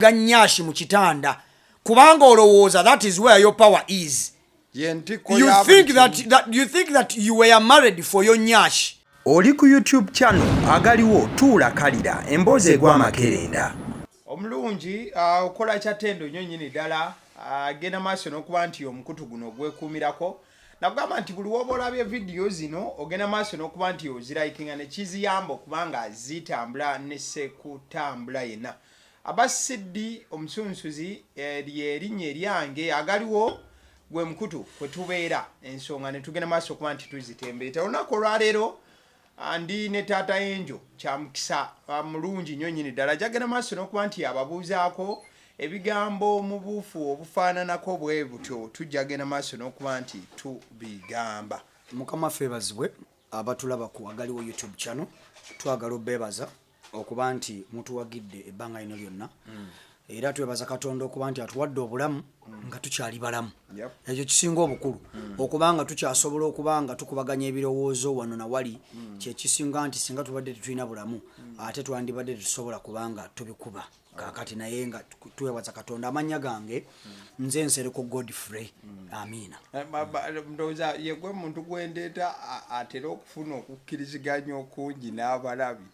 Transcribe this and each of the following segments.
ganyashi mu kitanda kubanga olowooza that is where your power is. You think that you were married for your nyashi. Oli ku YouTube channel Agaliwo tuula kalira emboozi egwa makerenda. Omulungi okola kyatendo nnyo nnyini ddala agenda maaso n'okuba nti omukutu guno gwekuumirako. Nagamba nti buli woba olabye vidiyo zino ogenda maaso n'okuba nti ozirayikinga ne kiziyamba okubanga zitambula ne sekutambula yenna. Abasiddi omusunsuzi ly'erinnya eryange Agaliwo gwe mukutu kwe tubeera ensonga ne tugenda maaso okuba nti tuzitembeeta. Olunaku olwaleero andi ne taata enjo kyamukisa mulungi nnyo nnyini ddala jagenda maaso n'okuba nti ababuuzaako ebigambo mu buufu obufaananako bwe butyo tujjagenda maaso n'okuba nti tubigamba. Mukama feebazibwe abatulaba ku Agaliwo YouTube channel twagala obbeebaza okuba nti mutuwagidde ebbanga lino lyonna era twebaza Katonda okuba nti atuwadde obulamu nga tukyali balamu. Ekyo kisinga obukulu okubanga tukyasobola okubanga tukubaganya ebirowoozo wano na wali kyekisinga nti singa tubadde tetulina bulamu ate twandibadde tusobola kubanga tubikuba kakati naye nga twebaza Katonda. Amanya gange nze Nsereko Godfrey. Amina. Ndowooza yegwe muntu gwendeeta atera okufuna okukkiriziganya okungi n'abalabi.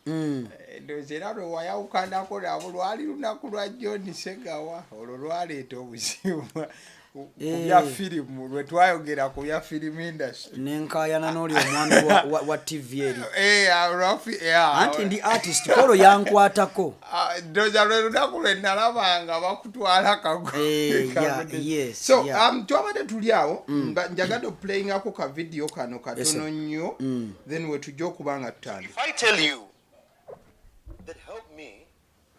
Ndowooza era lwe wayawukanako nabo lwali lunaku lwa John Segawa olwo lwaleeta obuzibu ku bya firimu lwe twayogera ku bya firimu industry. Nenkayana n'oli omwami wa TV eri. Anti ndi artist kolo yankwatako. Ndowooza lwe lunaku lwe nalabanga bakutwala kago. So twabadde tuli awo njagadde okuplayingako ka video kano katono nnyo then we tujja okuba nga tutandika. If I tell you that help me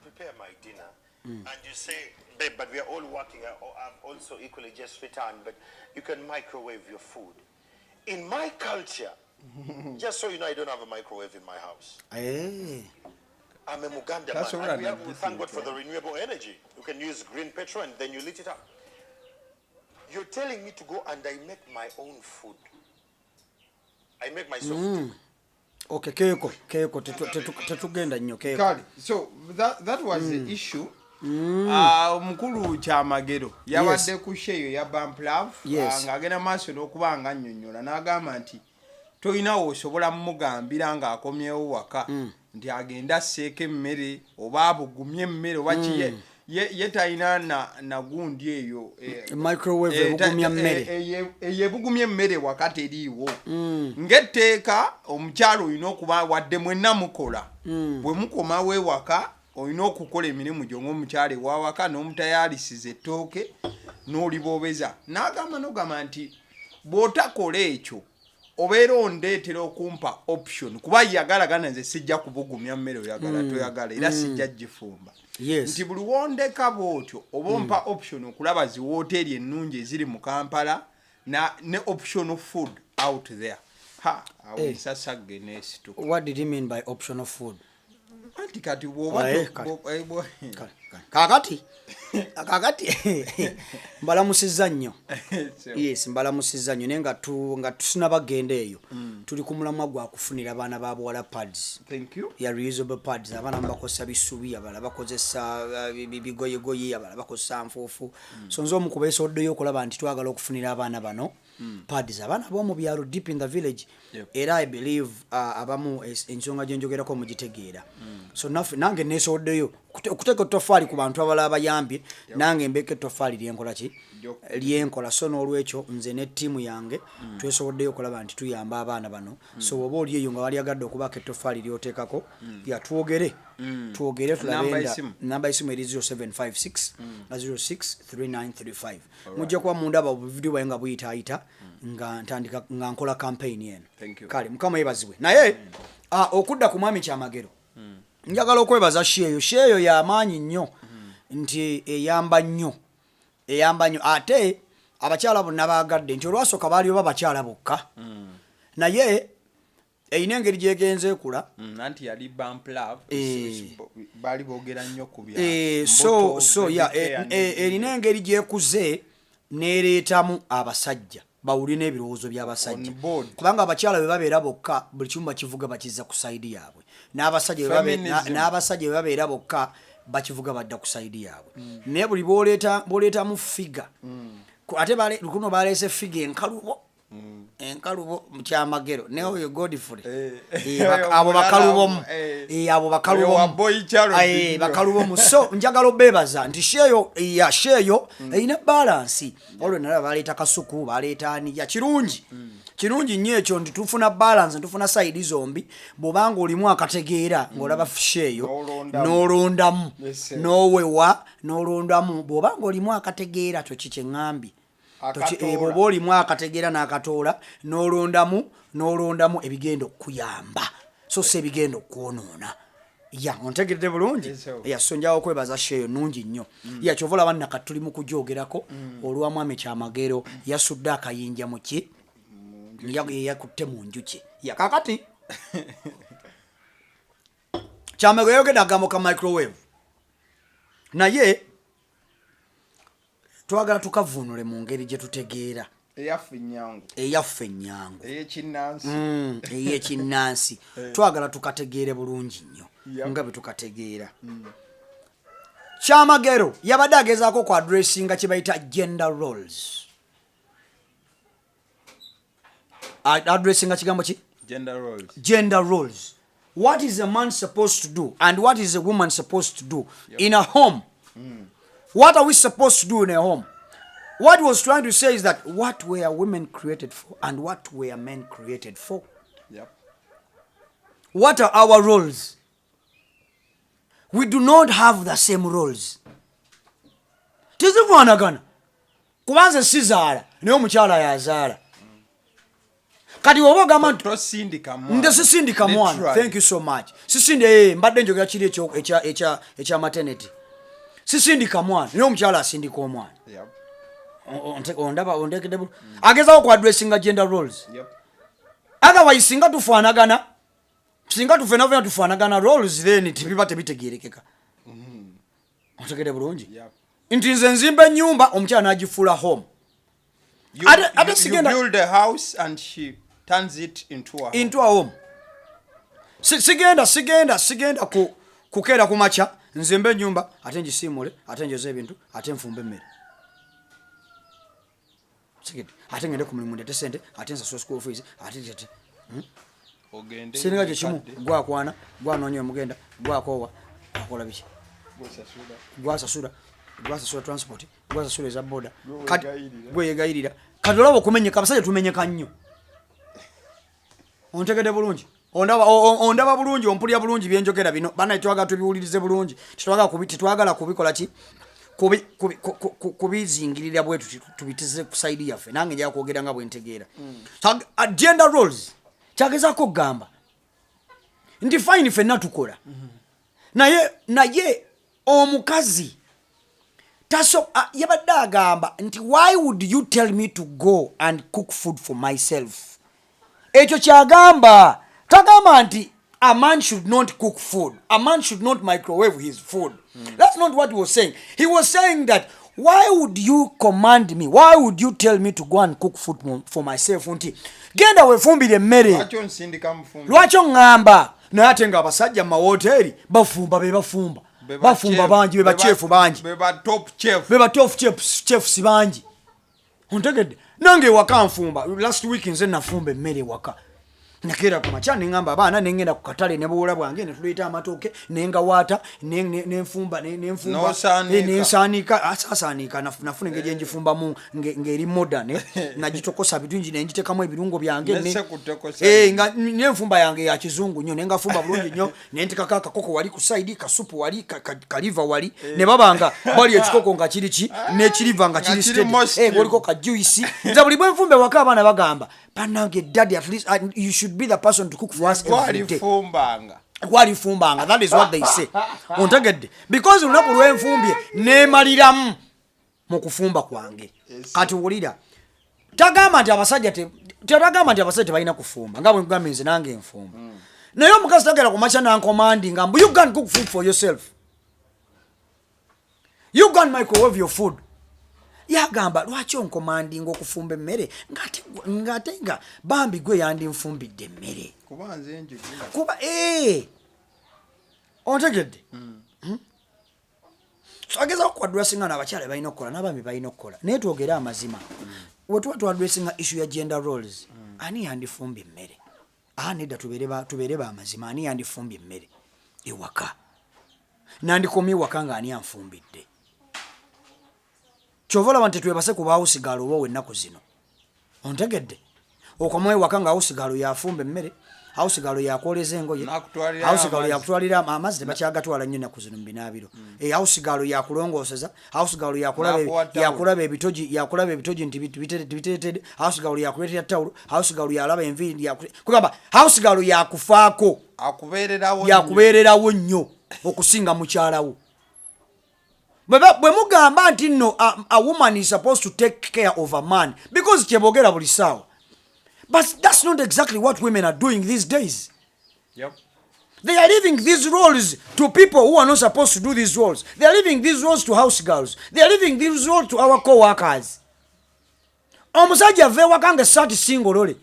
prepare my dinner and you say, babe, but we are all working, I'm also equally just returned, but you can microwave your food. In my culture, just so you know, I don't have a microwave in my house. I'm a Muganda man. And we thank God for the renewable energy. You can use green petrol and then you lit it up. You're telling me to go and I make my own food. I make myself food. Okay, Keiko, tetugenda nnyo Keiko. So that was the issue. Omukulu Kyamagero yabadde ku sheyo ya Bamplav ng'agenda maaso n'okuba nga annyonnyola n'agamba nti toyinawo osobola mumugambira ng'akomyewo waka nti agenda asseeko emmere oba abugumye emmere oba kiye ye talina na gundi eyo microwave ebugumya mmere ebugumya emmere waka teriiwo. Ng'etteeka omukyalo olina okuba wadde mwenna mukola bwe mukomawo ewaka olina okukola emirimu gyo ng'omukyala ewawaka n'omutayalisiza ettooke n'oliboobeza. N'agamba nti bw'otakola ekyo obeera ondeetera okumpa option kuba yagalagana nze sijja kubugumya mmere oyagala toyagala era sijja gifumba. Nti buli wondeka bw'otyo oba ompa option okulaba zi wooteeri ennungi eziri mu Kampala ne optional food out there. Awensasagge neesituka. What did he mean by optional food? Anti kati bw'oba kakati mbalamusizza nnyo. Yes, mbalamusizza nnyo naye nga tusinabagenda eyo tuli ku mulamwa gwa kufunira abaana ba buwala pads. Reusable pads. Abaana bakozesa bisubi, abalala bakozesa bigoyegoye, abalala bakozesa nfuufu. So nze omu ku beesoddeyo okulaba nti twagala okufunira abaana bano pads. Abaana b'omu byalo deep in the village. Era I believe abamu ensonga gye njogerako mugitegeera. So nange neesoddeyo okuteeka ettoffaali ku bantu abalala bayambye nange mbeeka ettoffaali lyenkola. So n'olwekyo nze ne ttiimu yange twesoboddeyo okulaba nti tuyamba abaana bano. So oba oli eyo nga wali agadde okubaako ettoffaali ly'oteekako twogere tulabenda namba y'essimu eri 0756 063935. Mujja kuba mundaba obuvidiyo bwaye nga buyitaayita nga ntandika nga nkola kampeyini eno. Kale Mukama yeebazibwe. Naye okudda ku mwami Kyamagero njagala okwebaza sheeyo y'amaanyi nnyo nti eyamba nnyo ate abakyala bonna baagadde nti olwasooka baali oba bakyala bokka naye eyina engeri gyegenze ekula anti yali Bamplav baali boogera nnyo ku bya erina engeri gyekuze n'ereetamu abasajja bawulina ebirowoozo by'abasajja kubanga abakyala bwe babeera bokka buli kimu bakivuga bakizza ku sayidi yaabwe n'abasajja bwe babeera bokka bakivuga badda ku side yaabwe naye buli boleeta mu figa ate kuno baleese figa enkalubo mu Kyamagero ne oyo Godfrey abo bakalubomu abo bakalubomu so njagala obebaza nti sheeyo erina balance olwo nalaba baleeta kasuku baleeta ni ya kirungi nnyo ekyo nti tufuna balance tufuna side zombi bw'obanga olimu akategeera ng'olaba sheeyo n'olondamu n'owewa n'olondamu bw'obanga olimu akategeera kyo kiki eŋŋambi bw'oba olimu akategeera n'akatoola n'olondamu ebigenda okuyamba so si ebigenda okwonoona ontegedde bulungi so njawo okwebaza sheeyo nungi nnyo kyova olaba nnaka tuli mu kujoogerako olwa mwami Kyamagero yasudde akayinja mu ki yakutte mu njuki kakati Kyamagero yogedde agambo ka microwave naye twagala tukavuunule mu ngeri gye tutegeera eyaffe ennyangu ey'ekinnansi twagala tukategeere bulungi nnyo nga bwe tukategeera Kyamagero yabadde agezaako ku addressinga kye bayita gender roles addressing kigambo ki gender roles what is a man supposed to do and what is a woman supposed to do in a home what are we supposed to do in a home what he was trying to say is that what were women created for and what were men created for what are our roles we do not have the same roles tizifaanagana kubanze sizaala naye omukyala yazaala kati oba ogamba nti sisindika mwana thank you so much sisinde mbadde njogera kiri ekya maternity sisindika mwana naye omukyala asindika omwana ondaba ondekedde agezaako ku addressinga gender roles otherwise singa tufaanagana singa tufenafena tufaanagana roles then tibiba tebitegeerekeka ontegedde bulungi nti nze nzimba ennyumba omukyala n'agifuula home you build a house and she turns it into a home. Sigenda kukeera kumacha nzembe nyumba ate ngisimule ate njoze ebintu ate nfumbe mmere. Sigenda ate ngende ku mulimu ndete sente ate nsasula school fees ate tete. Ogende. Singa gye kimu gwa kwana gwa nonyo mugenda gwa kowa akola biki. Gwa sasula transport gwa sasula za boda. Gwe yegayirira. Kadolabo kumenyeka abasajja tumenyeka nnyo. Ontegede bulungi. Ondaba bulungi ompulya bulungi byenjogera bino bana twaga tubiwulirize bulungi twagala kubikola ki kubizingirira bwetu tubitize ku side yaffe nange nja kwogera nga bwentegeera gender roles kyagezako gamba ndi fine fenna tukola naye omukazi taso yabadde agamba nti why would you tell me to go and cook food for myself ekyo kyagamba Tagama nti a man should not cook food. A man should not microwave his food. That's not what he was saying. He was saying that why would you command me? Why would you tell me to go and cook food for myself? Genda wefumbire mmere. Lwaki ngamba naye ate nga abasajja mu mahoteri bafumba bafumba bangi beba chef bangi beba top chefs bangi ontegedde nange waka nfumba last week nze nafumba emmere waka nakera ku machane ngamba abaana nengenda ku katale ne buwula bwange ne tuleta amatoke nenga wata nenfumba nensanika asasanika nafune ngeje njifumba mu ngeri modern najitokosa bitunji nenjitekamu ebirungo byange nga nenfumba yange ya kizungu nnyo nenga fumba bulungi nnyo nentika kakoko wali ku side kasupu wali kaliva wali ne babanga bali ekikoko nga kiri ne kiriva nga kiri steady waliko ka juice nza buli bwe nfumbe waka abaana bagamba panange daddy at least you should be the person to cook for us every day. Wali fumbanga. That is what they say. Ontegedde. Because unapo lwe nfumbye nemaliramu mu kufumba kwange. Kati wulira. Tagama nti abasajja balina kufumba. Nga bwe ngamba nze nange enfumba. Naye omukazi tagala ku macha na commanding ngambu you can cook food for yourself. You can microwave your food. Yagamba lwaki onkomandinga okufumba emmere ngate nga bambi gwe yandi nfumbidde emmere kuba ontegedde so ageza ku addressinga n'abakyala balina okukola n'abaami balina okukola naye twogere amazima wetuba twadressinga issue ya gender roles ani yandifumbye emmere nedda tubeere baamazima ani yandifumbye emmere ewaka nandikomye ewaka ng'ani anfumbidde kyova olaba nti twebase ku baawusigaalo olwowo ennaku zino ontegedde okomawo ewaka nga awusigaalo yafumba emmere awusigaalo yakwoleza engoye awusigaalo yakutwalira amazzi tebakyagatwala nnyo ennaku zino mu binaabiro awusigaalo yakulongooseza awusigaalo yakulaba ebitogi nti biteetedde awusigaalo yakuleetera ttawulo awusigaalo yalaba enviiri kugamba awusigaalo yakufaako yakubeererawo nnyo okusinga mukyalawo bwe mugamba nti nno a woman is supposed to take care of a man because kyeboogera buli ssaawa. But that's not exactly what women are doing these days. Yep. They are leaving these roles to people who are not supposed to do these roles. They are leaving these roles to house girls. They are leaving these roles to our co-workers. Omusajja ave wakanga sati singolole.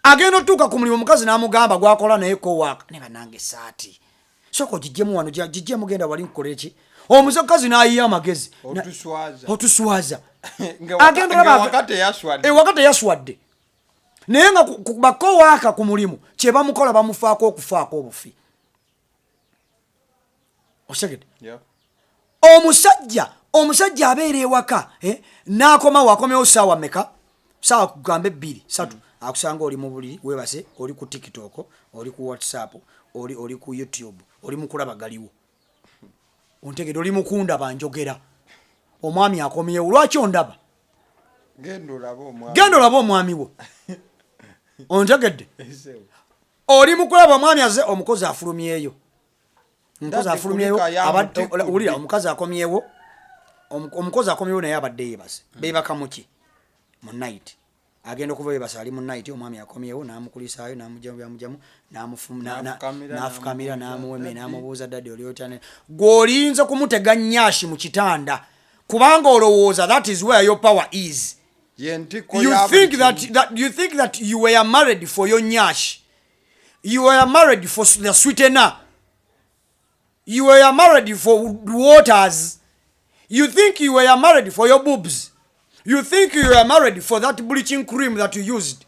Agenda otuuka ku mulimu omukazi n'amugamba gwakola naye co-worker. Nenga nange sati. Soko jijjemu wano jijjemu genda wali nkolera ki? Omukazi n'ayiya amagezi. Otuswaza. Agenda wakati yaswadde. Naye nga bakowaaka ku mulimu kye bamukola bamufaako okufaako obufi. Osegede? Yeah. Omusajja abeera ewaka n'akomawo akomyewo ssaawa mmeka? Ssaawa kugambe 2, 3. Akusanga oli mu buliri weebase, oli ku TikTok, oli ku WhatsApp, oli ku YouTube, oli mu kulaba galiwo. Ontegedde oli mu kundaba njogera. Omwami akomyewo. Lwaki ondaba? Genda olaba omwami wo. Ontegedde? Oli mu kulaba omwami aze omukozi afulumyeyo. Omukozi afulumyeyo ulira omukazi akomyewo. Omukozi akomyewo naye abadde yeebase. Beebaka muki? Mu night. Agenda okuva yeebase ali mu night omwami akomyewo n'amukulisaayo n'amugyamu n'afukamira n'amuweme n'amubuuza dadde oli otya. Gw'olinza kumutega nnyashi mu kitanda kubanga olowooza that is where your power is. You think that you were married for your nyash. You were married for the sweetener. You were married for waters. You think you were married for your boobs. You think you were married for that bleaching cream that you used.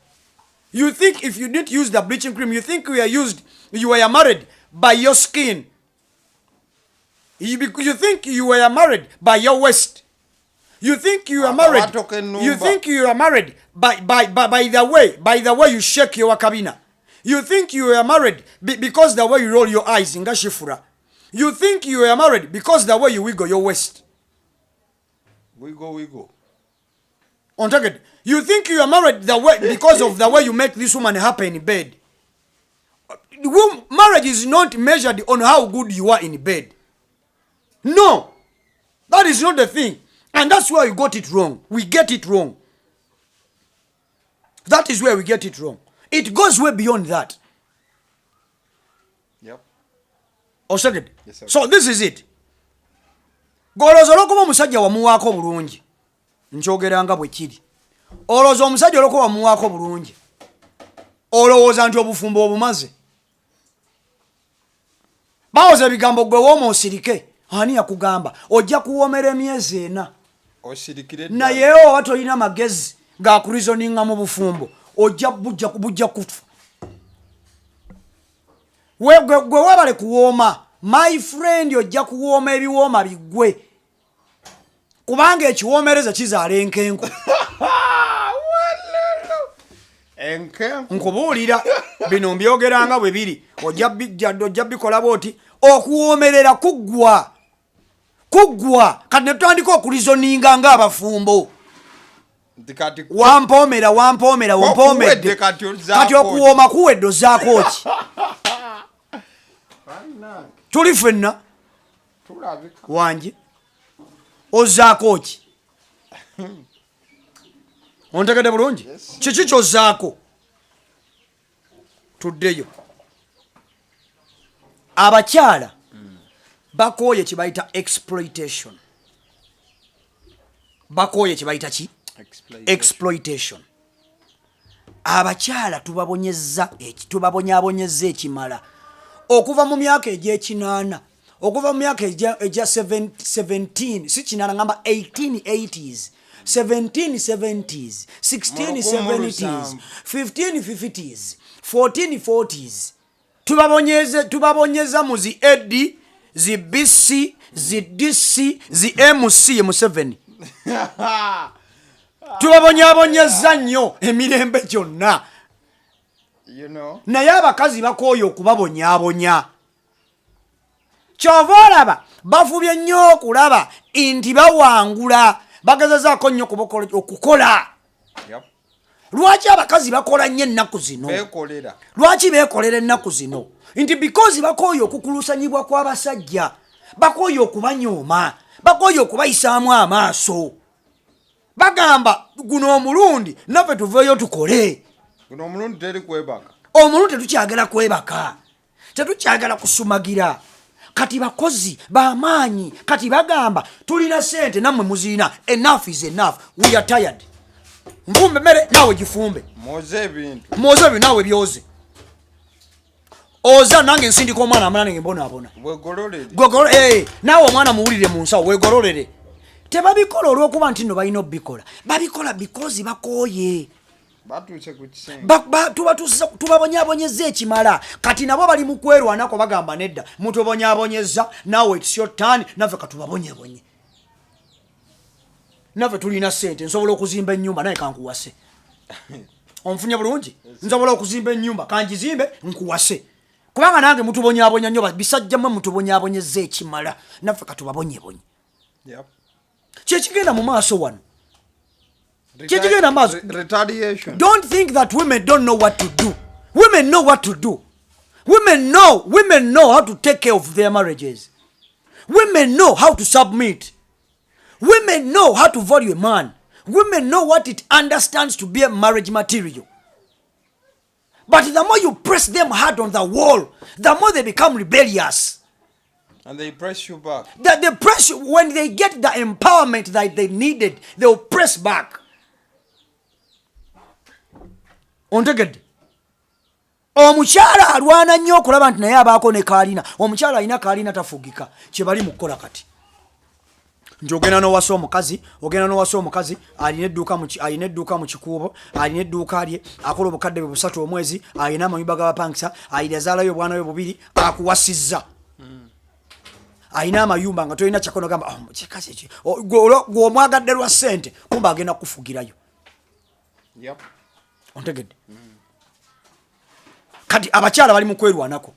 You think if you didn't use the bleaching cream, you think you were married by your skin. You think you were married by your waist. You think you are married. You think you are married by the way you shake your kabina. You think you are married because the way you roll your eyes in gashifura. You think you are married because the way you wiggle your waist. Wiggle. On target. You think you are married because of the way you make this woman happy in bed. Marriage is not measured on how good you are in bed. No, that is not the thing. And that's why we got it wrong. We get it wrong. That is where we get it wrong. It goes way beyond that. Yep. Oseged. Yes, sir. So this is it. Golozo lokuba omusajja wamuwaako bulungi. Nchogeranga bwe kiri. Olozo omusajja lokuba wamuwaako bulungi. Olowooza nti obufumbo obumaze. Bawoza ebigambo gwe wooma osirike. Ani yakugamba ojja kuwomera emyezi 4. Osirikire naye oba tolina magezi gakurizoninga mu bufumbo bujja kufa. Gwe wabale kuwooma my friend, ojja kuwooma ebiwooma bigwe kubanga ekiwoomereza kizaala enkenku. Nkubuulira bino mbyogeranga bwe biri ojja bikola bwoti okuwoomerera kuggwa kati netutandika okulizoninga ng'abafumbo. Wampoomera wompomedde kati okuwooma kuwedde ozaako ki? Tuli ffenna wange ozaako ki? Ontegedde bulungi? Kiki ky'ozaako? Tuddeyo. Abakyala bakooye kibayita exploitation. Bakooye kibayita ki? Exploitation. Abakyala tubabonyabonyezza ekimala okuva mu myaka egy'ekinaana okuva mu myaka eja 17 si kinala ngamba 1880s 1770s 1670s 1550s 1440s tubabonyeza mu zi edi zi BC zi DC zi MC mu 7 tubabonyabonyeza nnyo emirembe gyonna naye abakazi bakooye okubabonyabonya kyova olaba bafubye nnyo okulaba nti bawangula bagezezaako nnyo okukola lwaki abakazi bakola nnyo ennaku zino lwaki beekolera ennaku zino nti because bakooye okukulusanyibwa kw'abasajja bakooye okubanyooma bakooye okubayisaamu amaaso bagamba guno omulundi naffe tuveeyo tukole omulundi tetukyagala kwebaka tetukyagala kusumagira kati bakozi bamaanyi kati bagamba tulina sente nammwe muzina enough is enough we are tired nfumbe mmere naawe gifumbe moze ebintu naawe byoze oza nange nsindika omwana amanane ngembonaabona naawe omwana muwulire mu nsawo wegololere tebabikola olw'okuba nti nno balina obikola babikola bikozi bakooye tubabonyabonyeza ekimala kati nabo bali mu kwerwanako bagamba nedda mutubonyabonyeza naawe it's your turn naffe katubabonyebonye naffe tulina sente nsobola okuzimba ennyumba naye kankuwase onfunye bulungi nsobola okuzimba ennyumba kanjizimbe nkuwase kubanga nange mutubonyabonya nnyo bisajja mmwe mutubonyabonyeza ekimala naffe katubabonyebonye kyekigenda mu maaso wano retaliation. Don't think that women don't know what to do. Women know what to do. Women know how to take care of their marriages. Women know how to submit. Women know how to value a man. Women know what it understands to be a marriage material. But the more you press them hard on the wall, the more they become rebellious. And they press you back. They press you, when they get the empowerment that they needed, they'll press back. Ontegedde omukyala alwana nnyo okulaba nti naye abaako ne kaalina omukyala alina kaalina tafugika kyebali mu kukola kati nti ogenda n'owasa omukazi alina edduuka mu kikuubo alina edduuka lye akola obukadde bwe busatu omwezi alina amayumba g'abapangisa azaalayo obwana bwe bubiri akuwasizza alina amayumba nga tolina kyakono gamba kikazi gw'omwagadde lwa ssente kumba agenda kufugirayo ontegedde kati abakyala bali mu kwerwanako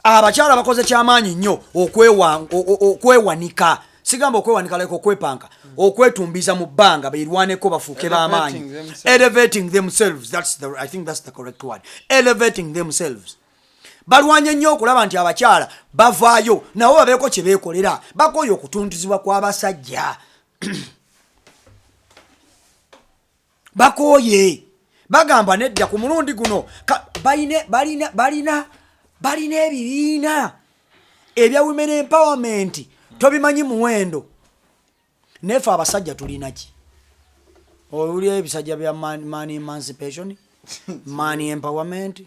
abakyala bakoze kyamaanyi nnyo okwewanika sigamba okwewanika like okwepanka okwetumbiza mu bbanga beerwaneko bafuuke b'amaanyi elevating themselves I think that's the correct word elevating themselves balwanye nnyo okulaba nti abakyala bavaayo nabo babeeko kye beekolera bakooye okutuntuzibwa kw'abasajja bakooye bagamba nedda ku mulundi guno balina ebibiina ebya women empowerment tobimanyi muwendo nefe abasajja tulina ki oli ebisajja bya money emancipation money empowerment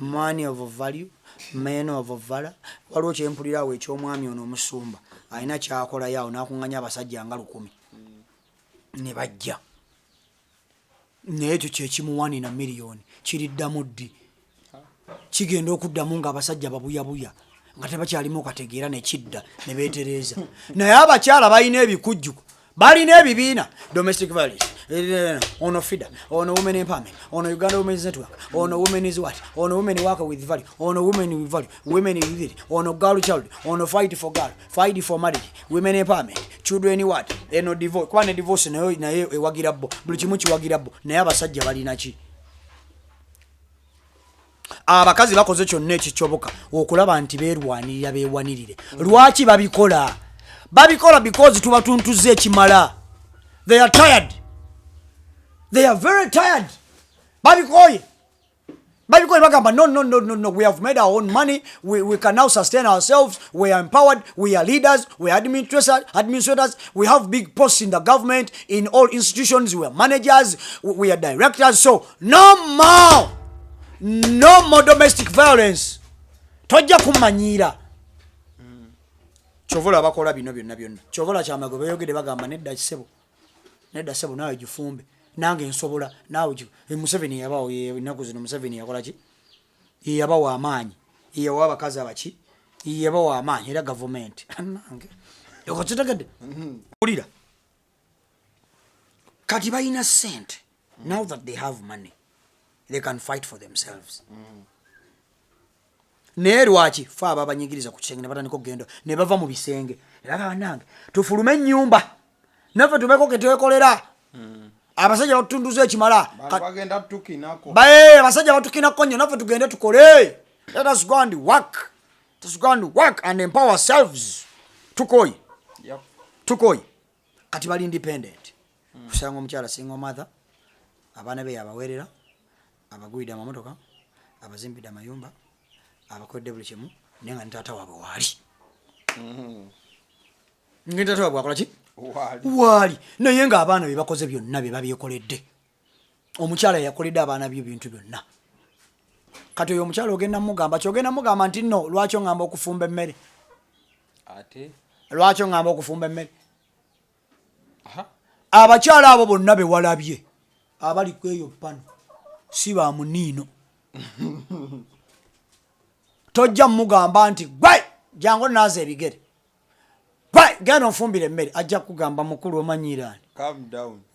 money of value men of valor waliwo kyempulirawo eky'omwami ono omusumba alina kyakolayo awo n'akuŋŋanya abasajja nga 100 ne bajja naye ekyo kyekimuwani na miliyoni kiriddamu ddi kigenda okuddamu ng'abasajja babuyabuya nga tebakyalimu okategeera ne kidda ne beetereeza naye abakyala balina ebikujjuko balina ebibiina domestic violence ono FIDA ono women empowerment ono Uganda Women's Network ono women is what ono women work with value ono women with value women with it ono girl child ono fight for girl fight for marriage women empowerment children what eno divorce kwane divorce naye ewagira bo buli kimu kiwagira bo naye abasajja balina ki abakazi bakoze kyonna ekikyoboka okulaba nti beerwanirira beewanirire lwaki babikola because tubatuntuze ekimala they are tired. They are very tired. Babikoye bagamba no. We have made our own money. We can now sustain ourselves. We are empowered. We are leaders. We are administrators. We have big posts in the government, in all institutions. We are managers. We are directors. So no more domestic violence. tojja kumanyira chovola bakola bino byonna chovola Kyamagero bayogede bagamba nedda sebo nawe gifumbe nange nsobola nawe Museveni yabawo ennaku zino Museveni yakola ki yabawo amaanyi yabawo abakazi abaki yabawo amaanyi era government nange yokotegedde ulira kati bayina sente now that they have money they can fight for themselves naye lwaki fe aba banyigiriza ku kisenge ne batandika okugenda ne bava mu bisenge era banange tufulume ennyumba naffe tubeko ke twekolera abasajja batutunduza ekimala bagenda tukinako abasajja batukinako nnyo naffe tugende tukole let us go and work and empower ourselves tukoyi kati bali independent kusanga omukyala single mother abaana be yabawerera abagwidde amamotoka abazimbidde amayumba abakodde buli kimu naye nga ntaata waabwe waali ntaata waabwe akola ki waali naye nga abaana be bakoze byonna be babyekoledde omukyala yakoledde abaana bye ebintu byonna kati oyo omukyala ogenda mugamba nti nno lwaki ongamba okufumba emmere abakyala abo bonna be walabye abali kweyo pano si ba muniino tojja mugamba nti gwe jangu naaza ebigere gwe genda onfumbira emmere ajja kugamba mukulu omanyiraani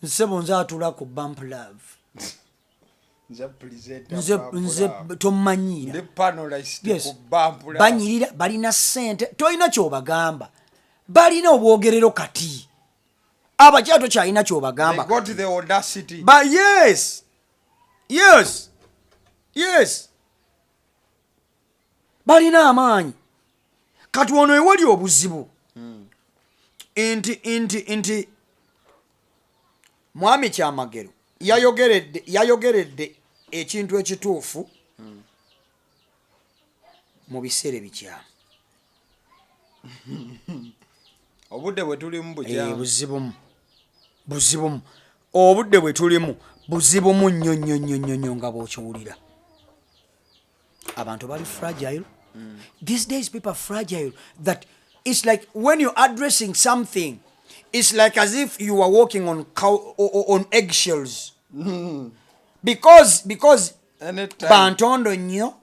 nsebo nze atula ku bump love nze tomanyira banyirira balina sente tolina kyobagamba balina obwogerero kati abakyala tokyalina kyobagamba yes balina amaanyi kati ono ewali obuzibu nti mwami Kyamagero yayogeredde ekintu ekituufu mu biseera bikyamu obudde bwe tulimu buzibumu obudde bwe tulimu buzibumu nnyo nga bw'okiwulira abantu bali fragile these days people are fragile that it's like when you're addressing something it's like as if you are walking on eggshells because bantondo nnyo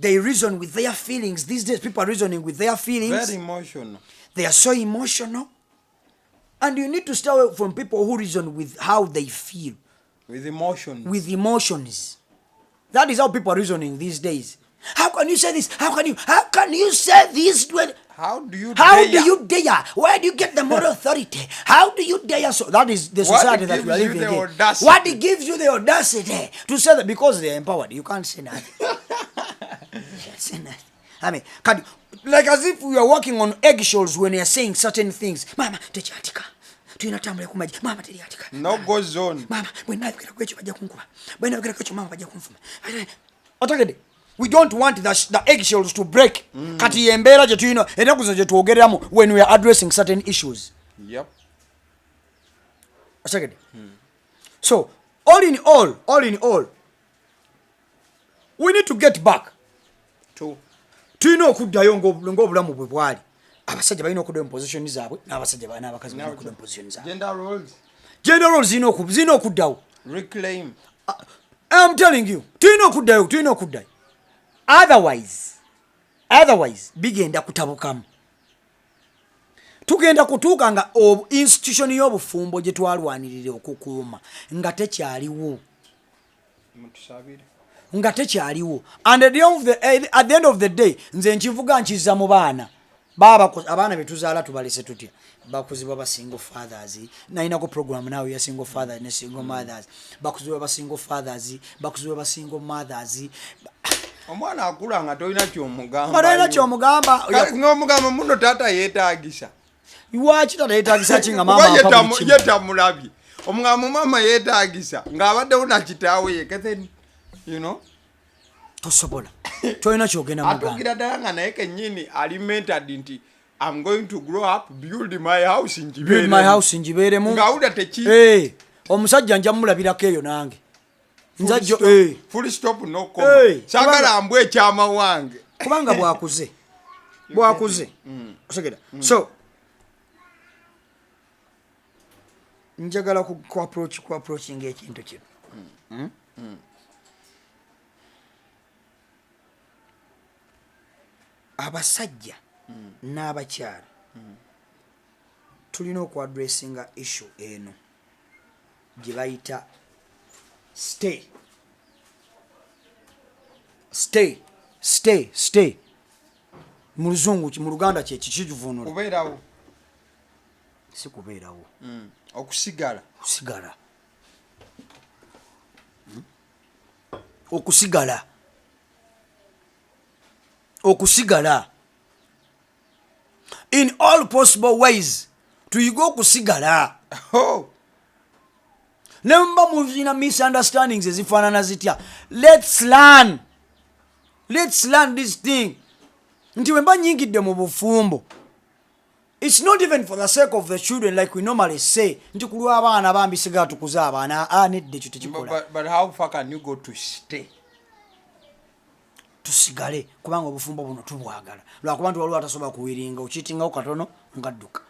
they reason with their feelings these days people are reasoning with their feelings very emotional they are so emotional and you need to stay away from people who reason with how they feel with emotions that is how people are reasoning these days. How can you say this? How can you say this? How do you dare? Where do you get the moral authority? How do you dare? So that is the society that we are living in. What gives you the audacity to say that? Because they are empowered. You can't say nothing. You can't say nothing. I mean, like as if we are walking on eggshells when we are saying certain things. Mama, techatika. Mama, no go zone. Mama, we don't want the eggshells to break. Kati embera je tuyino ennaku zino je twogereramu when we are addressing certain issues. Yep. So, all in all, we need to get back to tuyina okuddayo ng'obulamu bwe bwali. Abasajja balina okuddayo mu position zaabwe n'abasajja balina abakazi balina okuddayo mu position zaabwe. Gender roles zina okuddawo. Reclaim. I'm telling you, tuyina okuddayo. Otherwise bigenda kutabukamu. Tugenda kutuuka nga institution y'obufumbo gye twalwanirira okukuuma nga tekyaliwo. And at the end of the day nze nkivuga nkiza mu baana abaana betuzaala tubalese tutya bakuzibwa ba single fathers nainako program nawe ya single fathers ne single mothers bakuzibwa ba single fathers bakuzibwa ba single mothers omwana akula nga tolina kyomugamba ng'omugamba muno taata yeetaagisa lwaki taata yeetaagisa kinga mama yetamulabye omugamba mama yeetaagisa ng'abaddewo nakitaawe yeketheni tosobola tolina kyogenda mugamba atuukira ddala nga naye kennyini alimented nti I'm going to grow up, build my house njibeeremu ng'awulira teki omusajja nja mulabirako eyo nange nzajo full stop no comma sagala ambwe chama wange kubanga bwakuze osegera so njagala ku approaching ekintu kino abasajja n'abakyala tulina okuadressinga issue eno gye bayita stay mu luzungu mu luganda kyekikivunula kubeerawo si kubeerawo okusigala okusigala in all possible ways tuyiga okusigala nemba muzina misunderstandings ezifaanana zitya let's learn this thing nti wemba nyingidde mu bufumbo it's not even for the sake of the children like we normally say nti kulwa abaana bambisigala tukuze abaana nedde ekyo tekikola but how far can you go to stay tusigale kubanga obufumbo buno tubwagala lwakuba nti waliwo atasobola kuwiringa okiitingawo katono ngadduka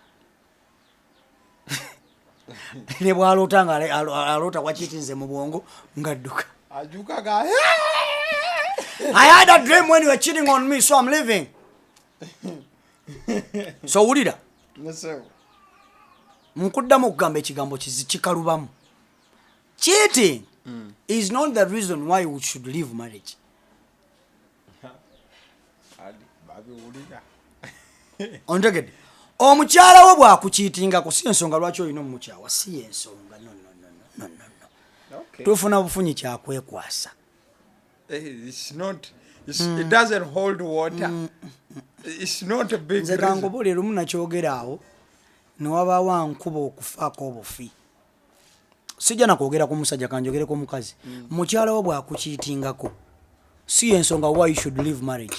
ne bwaloota nga aloota wakiitinze mu bwongo ngadduka ajukaga I had a dream when you were cheating on me so I'm leaving so wulira nkuddamu okugamba ekigambo kikalubamu cheating is not the reason why we should leave marriage ontegedde omukyala wo bwakukiitingako si ensonga lwaki olina omukyawa si ensonga no tufuna bufunyi kyakwekwasa it doesn't hold water it's not a big nze kangobola erumu nakyogera awo newabaawo nkuba okufaako obufi sijja nakwogera ku musajja kanjogere ku mukazi mukyala wo bwakukiitingako si ensonga why you should leave marriage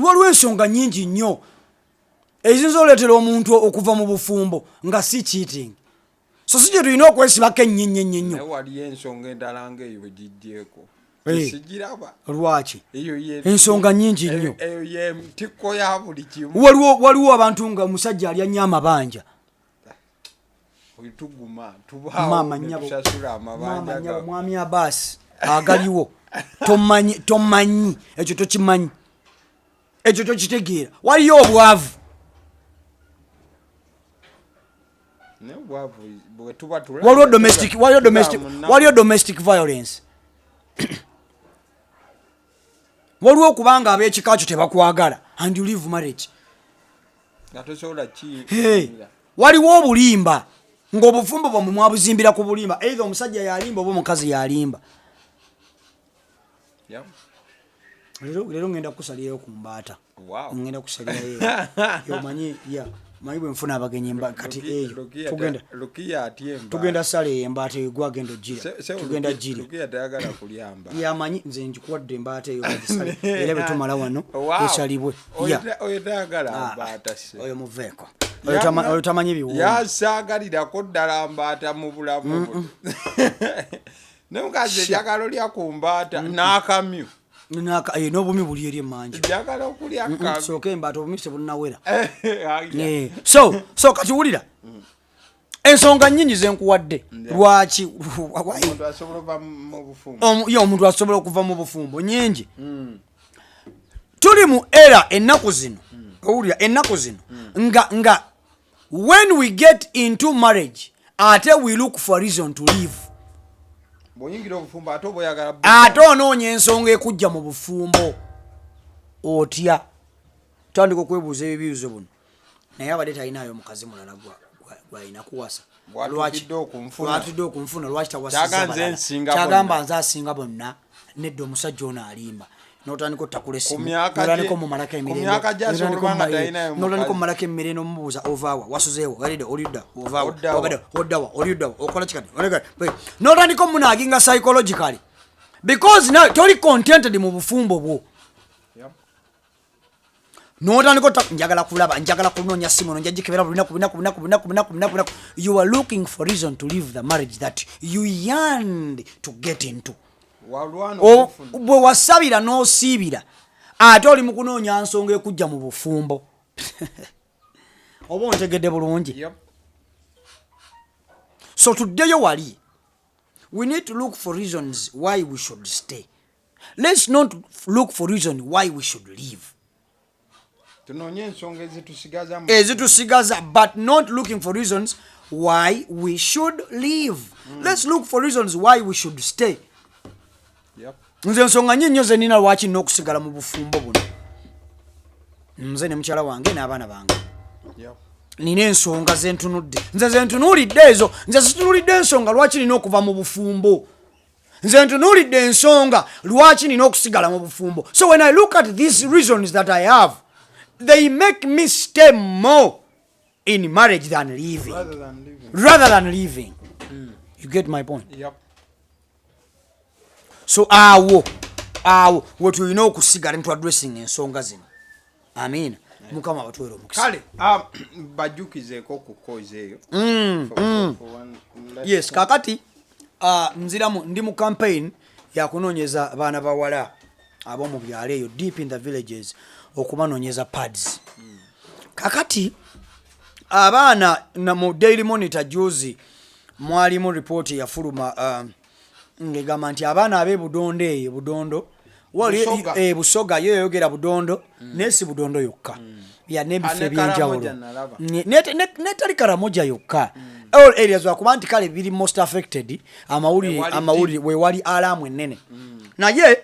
waliwo ensonga nyingi nnyo eziyinza oleetera omuntu okuva mu bufumbo nga si cheating so si gye tulina okwesibako ennyo waliyo ensonga endala ngaeyo wegiddyeeko sigiraba lwaki ensonga nyingi nnyo eyo yentikko ya buli kimu waliwo abantu nga omusajja alya nnyo amabanja tuguma tubaawotusasula amabanja mwami Abaasi agaliwo tomanyi ekyo tokimanyi ekyo tokitegeera waliyo obwavu waliyo domestic violence waliwo okubanga ab'ekika kyo tebakwagala and you leave marriage waliwo obulimba ng'obufumbo bwamwe mwabuzimbira ku bulimba either omusajja yalimba oba omukazi yalimba leero ngenda kusalirayo ku mbaata ngenda kusalirayo omanyi manyi bwe nfuna abagenyi kati eyo tugenda sala eyo embaata eyo gwagenda ogira tugenda gira yamanyi nze njikuwadde embaata eyo era bwe tumala wano esalibwe oyo muveeko oyo tamanyi biwuuma yasaagalirako ddala mbaata mu bulamu ne mukazi eryagala olya ku mbaata n'akamyu n'obumi buli eri emanju njagala okulya sooka embaata obumi tebunnawera so kati wulira ensonga nnyingi zenkuwadde lwaki omuntu asobola okuva mu bufumbo nyingi tuli mu era ennaku zino owulira ennaku zino nga when we get into marriage ate we look for reason to live ate onoonya ensonga ekujja mu bufumbo otya tandika okwebuuza ebibuuzo buno naye abadde talinayo omukazi mulala gwalina kuwasa lwatidde okunfuna lwaki tawasakyagamba nze asinga bonna nedda omusajja ono alimba notandika otakula essimu notandika omumalako emmere nomubuuza ovaawa wasuzeewo olidda oddawa oliddawa okola kikati notandika omunaaginga psychologically because now toli contented mu bufumbo bwo N'otandika njagala kulaba njagala kunoonya simu no njagala kebera bulina. You are looking for reason to leave the marriage that you yearned to get into. Bwe wasabira n'osiibira ate oli mu kunoonya nsonga ekujja mu bufumbo. Oba ontegedde bulungi. So tuddeyo wali. We need to look for reasons why we should stay. Let's not look for reasons why we should leave. But not looking for reasons why we should leave. Let's look for reasons why we should stay. Nze nsonga nnyo ze nina lwaki n'okusigala mu bufumbo buno. Nze ne mukyala wange n'abaana bange. Nina ensonga ze ntunudde. Nze ze ntunuulidde ezo. Nze situnulidde ensonga lwaki nina okuva mu bufumbo. Nze ntunuulidde ensonga lwaki nina okusigala mu bufumbo. So when I look at these reasons that I have, they make me stay more in marriage than leaving. Rather than leaving. You get my point? Yep. So awo wetulina okusigala ntu addressing ensonga zino. Amen. Mukama batwere omukisa. Kale bajjukizeeko ku cause eyo. Yes, kakati nziramu ndi mu campaign ya kunoonyeza abaana bawala ab'omu byalo eyo deep in the villages okubanoonyeza pads. Kakati abaana mu Daily Monitor juzi mwalimu report yafuluma ngegamba nti abaana ab'e Budondo wali Busoga yeyogera Budondo nesi Budondo yokka ya nebife ebyenjawulo netali Karamoja yokka all areas wakuba nti kale biri most affected amawulire we wali alamu ennene naye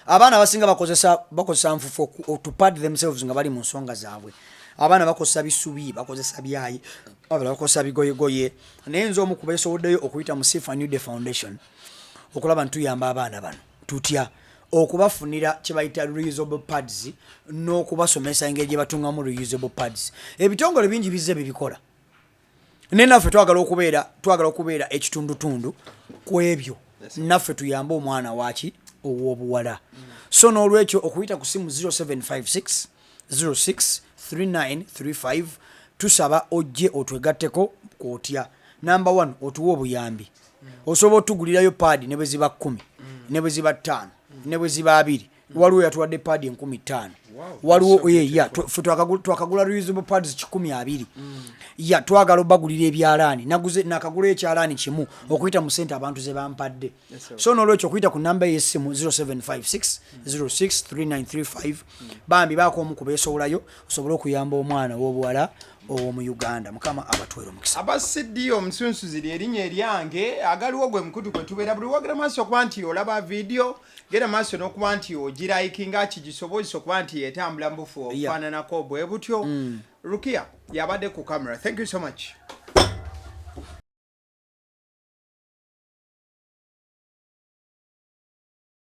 abaana basinga bakozesa nfufu to pad themselves nga bali mu nsonga zaabwe. Abaana bakozesa bisubi bakozesa byayi abala bakozesa bigoyegoye naye nze omu kubeesoboddeyo okuyita mu Sifa New Day Foundation okulaba ntuyamba abaana bano tutya okubafunira kye bayita reusable pads n'okubasomesa engeri gye batungamu reusable pads. Ebitongole bingi bizze bibikola naye naffe twagala okubeera ekitundutundu ku ebyo naffe tuyambe omwana waaki ow'obuwala. So n'olwekyo okuyita ku simu 0756 06 3935 tusaba ojje otwegatteko kwotya. Number 1 otuwa obuyambi. Osobola otugulirayo paadi ne bwe ziba 10 ne bwe ziba 5 ne bwe ziba 2. Waliwo yatuwadde paadi 15,000. Waliwo twakagula reusable pads 12,000. Ya twagala bagulira ebyalaani nakagula ekyalaani kimu okuyita mu sente abantu ze bampadde. So n'olwekyo okuyita ku namba y'essimu 0756 06 3935 bambi baako omu kubeesowolayo osobola okuyamba omwana w'obuwala ow'omu Uganda. Mukama abatwere omukisa. Abasiddi omusunsuzi ly'erinnya eryange agaliwo gwe mukutu kwe tubeera buli wogera maaso okuba nti olaba video gera maaso n'okuba nti ogirayikinga kigisobozesa okuba nti etambula mbufu okufaananako bwe butyo. Rukia yabadde ku camera. Thank you so much.